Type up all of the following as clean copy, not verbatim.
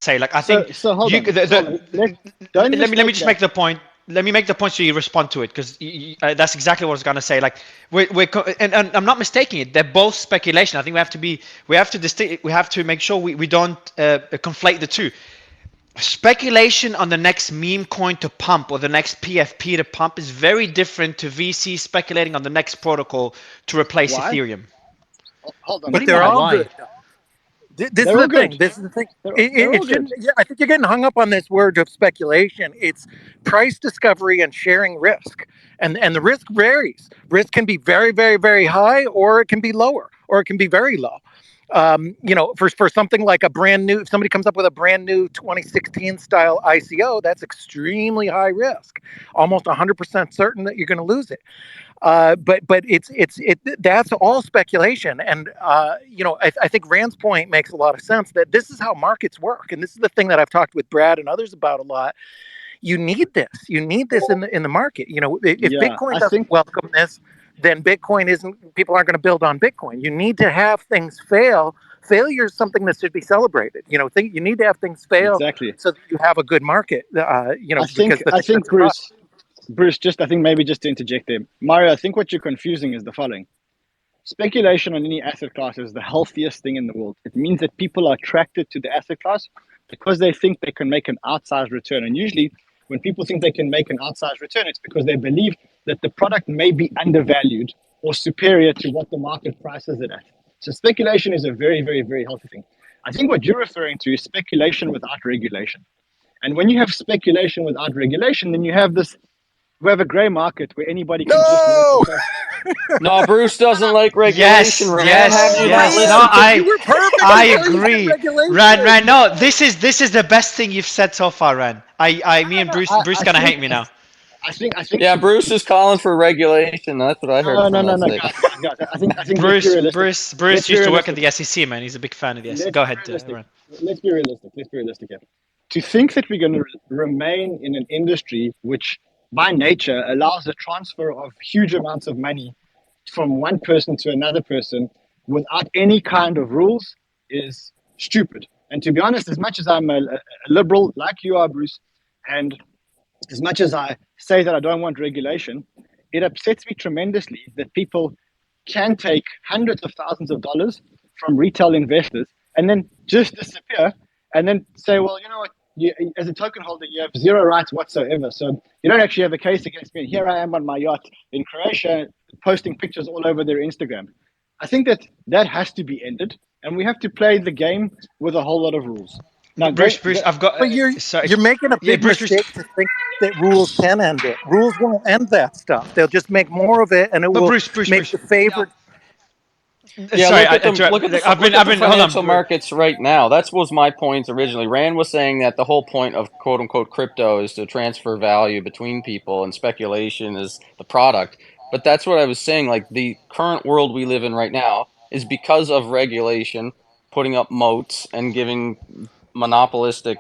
Say, like, I think So hold you on. Hold on. Don't let me mistake just that. make the point. Let me make the point so you respond to it, because that's exactly what I was gonna say. Like, and I'm not mistaking it. They're both speculation. I think we have to make sure we don't conflate the two. Speculation on the next meme coin to pump or the next PFP to pump is very different to VC speculating on the next protocol to replace Why? Ethereum. Hold on. What do But you mean they're by all why? good. This is They're all the good. thing. This is the thing. They're It all good. shouldn't. Yeah, I think you're getting hung up on this word of speculation. It's price discovery and sharing risk, and the risk varies. Risk can be very, very, very high, or it can be lower, or it can be very low. For something like a brand new, if somebody comes up with a brand new 2016 style ICO, that's extremely high risk, almost 100% certain that you're going to lose it. But that's all speculation, and I think Rand's point makes a lot of sense that this is how markets work, and this is the thing that I've talked with Brad and others about a lot. You need this. You need this in the market. If Yeah, Bitcoin I doesn't think welcome this, then Bitcoin isn't. People aren't going to build on Bitcoin. You need to have things fail. Failure is something that should be celebrated. You need to have things fail exactly. so that you have a good market. Because I think that's tough. Bruce, just I think maybe just to interject there, Mario. I think what you're confusing is the following: speculation on any asset class is the healthiest thing in the world. It means that people are attracted to the asset class because they think they can make an outsized return. And usually, when people think they can make an outsized return, it's because they believe that the product may be undervalued or superior to what the market prices it at. So speculation is a very, very, very healthy thing. I think what you're referring to is speculation without regulation. And when you have speculation without regulation, then we have a gray market where anybody can just No. launch. No, Bruce doesn't like regulation, Yes, Rand. How do yes, you not yes. No, listen to You were perfect I until you said agree. regulation. No, this is the best thing you've said so far, Ran. Me and No, Bruce I gonna think hate me now. I think Yeah, Bruce is calling for regulation. That's what I heard from that no, statement. guys. I think let's be realistic. Let's Bruce be used to work at realistic. the SEC, man. He's a big fan of the SEC. Let's Go be ahead, realistic. Ran. Let's be realistic. Let's be realistic here. To think that we're going to remain in an industry which, by nature, allows the transfer of huge amounts of money from one person to another person without any kind of rules is stupid. And to be honest, as much as I'm a liberal like you are, Bruce, and as much as I say that I don't want regulation, it upsets me tremendously that people can take hundreds of thousands of dollars from retail investors and then just disappear and then say, well, you know what, as a token holder, you have zero rights whatsoever. So you don't actually have a case against me. And here I am on my yacht in Croatia posting pictures all over their Instagram. I think that has to be ended, and we have to play the game with a whole lot of rules. Now, Bruce, I've got. But Sorry. you're making a Yeah, big mistake to think that rules can end it. Rules won't end that stuff. They'll just make more of it, and it But will Bruce. make the favorite. Yeah, Sorry, look at the hold financial on. markets right now. That was my point originally. Rand was saying that the whole point of quote unquote crypto is to transfer value between people, and speculation is the product. But that's what I was saying. Like the current world we live in right now is because of regulation, putting up moats and giving monopolistic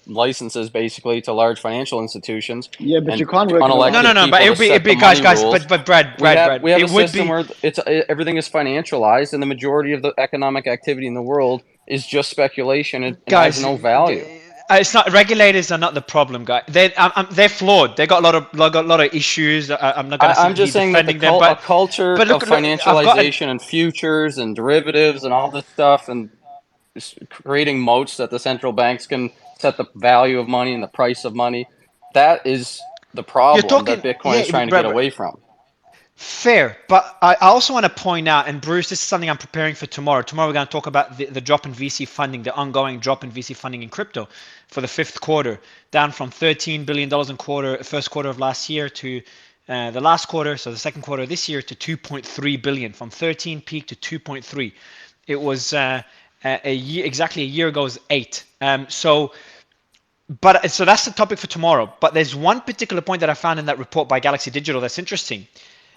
licenses basically to large financial institutions yeah, but and you can't work in a No, vacuum. unelected no, but people to set the guys, money rules. but Brad, We have a it would system be. where everything is financialized, and the majority of the economic activity in the world is just speculation. It has Guys, no value. it's not, regulators are not the problem, guy. They're flawed. They got a lot of issues. I'm not gonna I'm be just saying that defending them, a but culture look, of I've got financialization and futures and derivatives and all this stuff and creating moats that the central banks can set the value of money and the price of money. That is the you're problem that talking. Bitcoin is Yeah, trying to get away from. fair, but I also want to point out, and Bruce, this is something I'm preparing for tomorrow. Tomorrow we're going to talk about the drop in VC funding, the ongoing drop in VC funding in crypto for the fifth quarter, down from $13 billion in first quarter of last year to the last quarter, so the second quarter of this year, to 2.3 billion, from 13 peak to 2.3. It was exactly a year ago was 8. So that's the topic for tomorrow. But there's one particular point that I found in that report by Galaxy Digital that's interesting.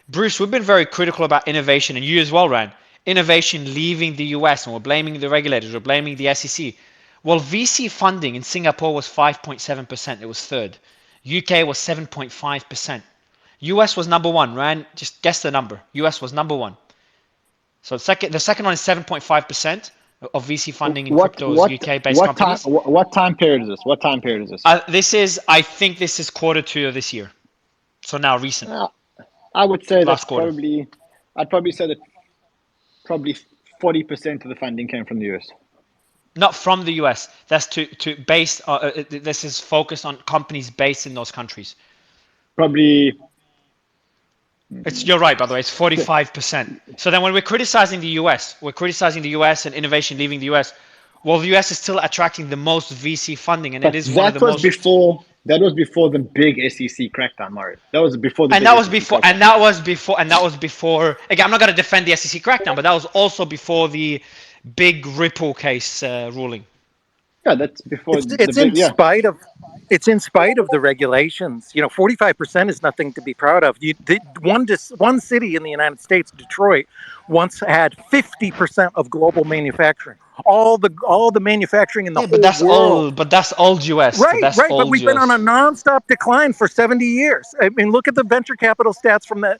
Bruce, we've been very critical about innovation, and you as well, Ryan. Innovation leaving the US, and we're blaming the regulators, we're blaming the SEC. Well, VC funding in Singapore was 5.7%, it was third. UK was 7.5%. US was number one. Ryan, just guess the number. US was number one. So the second one is 7.5% of VC funding in crypto is UK-based companies. What time period is this? What time period is this? I think this is quarter two of this year. So now recent. I would say Last that's quarter. I'd probably say that probably 40% of the funding came from the US. Not from the US. That's this is focused on companies based in those countries. Probably. You're right, by the way, it's 45%. So then when we're criticizing the US, and innovation leaving the US. Well, the US is still attracting the most VC funding, and it is one of the most. That was before the big SEC crackdown, Mario. That was before the. And that was before. Again, I'm not going to defend the SEC crackdown, but that was also before the big Ripple case ruling. Yeah, that's before. It's in spite of the regulations. 45% is nothing to be proud of. One city in the United States, Detroit, once had 50% of global manufacturing. All the manufacturing in the whole world. But that's old US. Right. But we've been on a nonstop decline for 70 years. I mean, look at the venture capital stats from the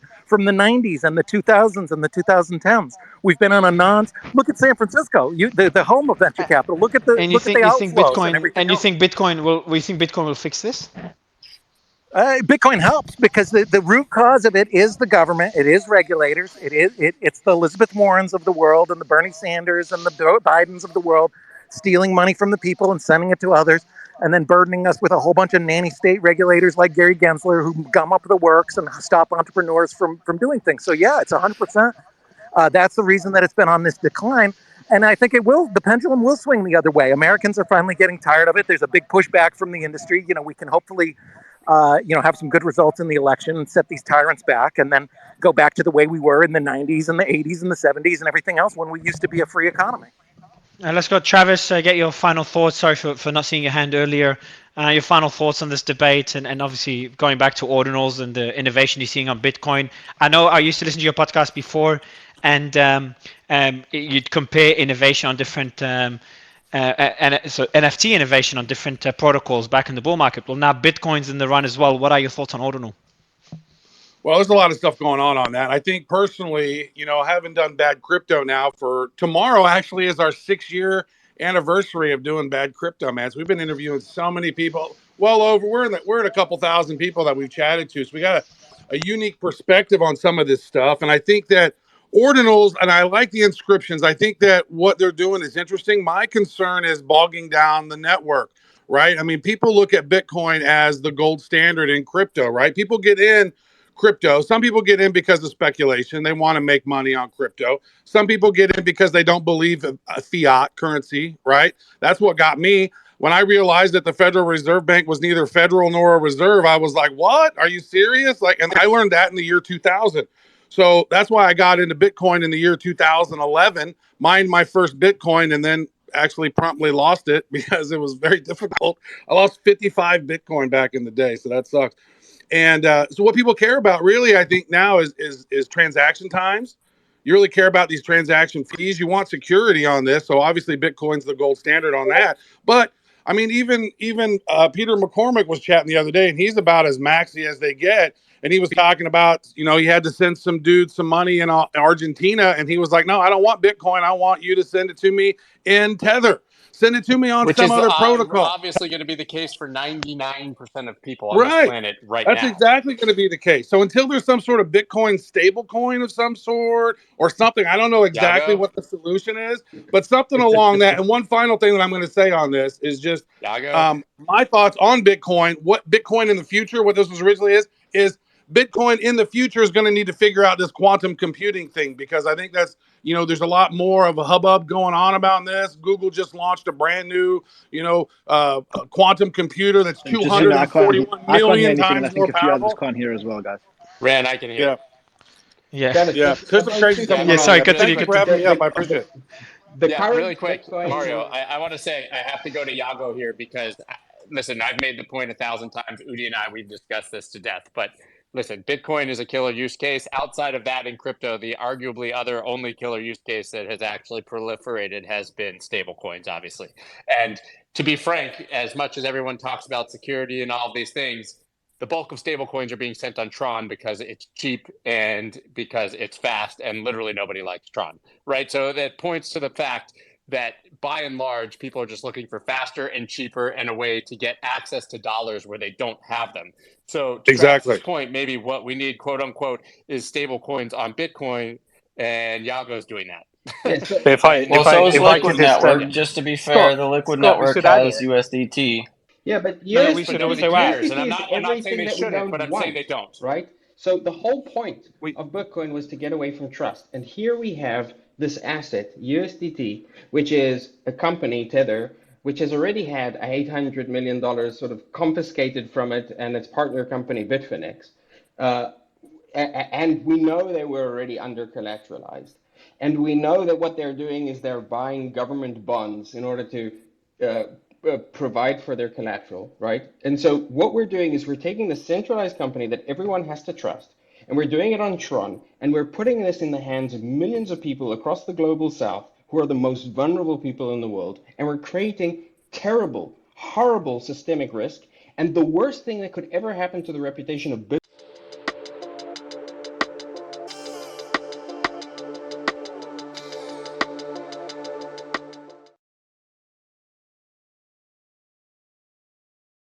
90s and the 2000s and the 2010s. We've been on look at San Francisco, the home of venture capital. Look at the outflows and everything. And you think Bitcoin will fix this? Bitcoin helps because the root cause of it is the government, it is regulators, it's the Elizabeth Warrens of the world and the Bernie Sanders and the Bidens of the world stealing money from the people and sending it to others, and then burdening us with a whole bunch of nanny state regulators like Gary Gensler who gum up the works and stop entrepreneurs from doing things. So yeah, it's 100%. That's the reason that it's been on this decline. And I think the pendulum will swing the other way. Americans are finally getting tired of it. There's a big pushback from the industry. We can hopefully have some good results in the election and set these tyrants back, and then go back to the way we were in the 90s and the 80s and the 70s and everything else when we used to be a free economy. Let's go, Travis, get your final thoughts. Sorry for not seeing your hand earlier. Your final thoughts on this debate, and obviously going back to ordinals and the innovation you're seeing on Bitcoin. I know I used to listen to your podcast before, and you'd compare innovation on different so NFT innovation on different protocols back in the bull market. Well, now Bitcoin's in the run as well. What are your thoughts on ordinal? Well, there's a lot of stuff going on that. I think personally, having done Bad Crypto now for tomorrow actually is our 6-year anniversary of doing Bad Crypto, man. So we've been interviewing so many people. We're in a couple thousand people that we've chatted to. So we got a unique perspective on some of this stuff. And I think that ordinals, and I like the inscriptions. I think that what they're doing is interesting. My concern is bogging down the network, right? I mean, people look at Bitcoin as the gold standard in crypto, right? People get in crypto. Some people get in because of speculation. They want to make money on crypto. Some people get in because they don't believe a fiat currency, right? That's what got me. When I realized that the Federal Reserve Bank was neither federal nor a reserve, I was like, what? Are you serious? And I learned that in the year 2000. So that's why I got into Bitcoin in the year 2011, mined my first Bitcoin, and then actually promptly lost it because it was very difficult. I lost 55 Bitcoin back in the day, so that sucks. And so what people care about really, I think now is transaction times. You really care about these transaction fees. You want security on this. So obviously Bitcoin's the gold standard on that. But I mean, even Peter McCormick was chatting the other day, and he's about as maxi as they get. And he was talking about, he had to send some dude some money in Argentina. And he was like, no, I don't want Bitcoin. I want you to send it to me in Tether. Send it to me on some other protocol. Obviously going to be the case for 99% of people on this planet right now. That's exactly going to be the case. So until there's some sort of Bitcoin stable coin of some sort or something, I don't know exactly what the solution is, but something along that. And one final thing that I'm going to say on this is just my thoughts on Bitcoin. What Bitcoin in the future, what this was originally is Bitcoin in the future is going to need to figure out this quantum computing thing, because I think that's, there's a lot more of a hubbub going on about this. Google just launched a brand new, quantum computer that's 241 million times more powerful. I think a few others can't hear as well, guys. Ran, I can hear. Yeah. There's some crazy stuff. Yeah, sorry, continue. Thanks for wrapping me up. I appreciate it. Really quick, Mario, I want to say I have to go to Yago here because, listen, I've made the point 1,000 times. Udi and I, we've discussed this to death, but listen, Bitcoin is a killer use case. Outside of that in crypto, the arguably other only killer use case that has actually proliferated has been stablecoins, obviously. And to be frank, as much as everyone talks about security and all of these things, the bulk of stablecoins are being sent on Tron because it's cheap and because it's fast, and literally nobody likes Tron, right? So that points to the fact that by and large, people are just looking for faster and cheaper and a way to get access to dollars where they don't have them. So to Exactly. Travis's point, maybe what we need, quote unquote, is stable coins on Bitcoin, and Yago's doing that. Yeah, so If I Well, if I so is if I Liquid could just Network. Just to be fair, the Liquid Scott, we Network should add has USDT. yeah, but No, yes, we but should Nobody also add. cares, and USDT I'm is not saying everything they that we shouldn't, don't but I'm want, saying they don't. right? So the whole point We- of Bitcoin was to get away from trust, and here we have this asset USDT, which is a company Tether, which has already had $800 million sort of confiscated from it, and its partner company Bitfinex. And we know they were already under collateralized. And we know that what they're doing is they're buying government bonds in order to provide for their collateral, right? And so what we're doing is we're taking the centralized company that everyone has to trust, and we're doing it on Tron, and we're putting this in the hands of millions of people across the global south who are the most vulnerable people in the world, and we're creating terrible, horrible systemic risk. And the worst thing that could ever happen to the reputation of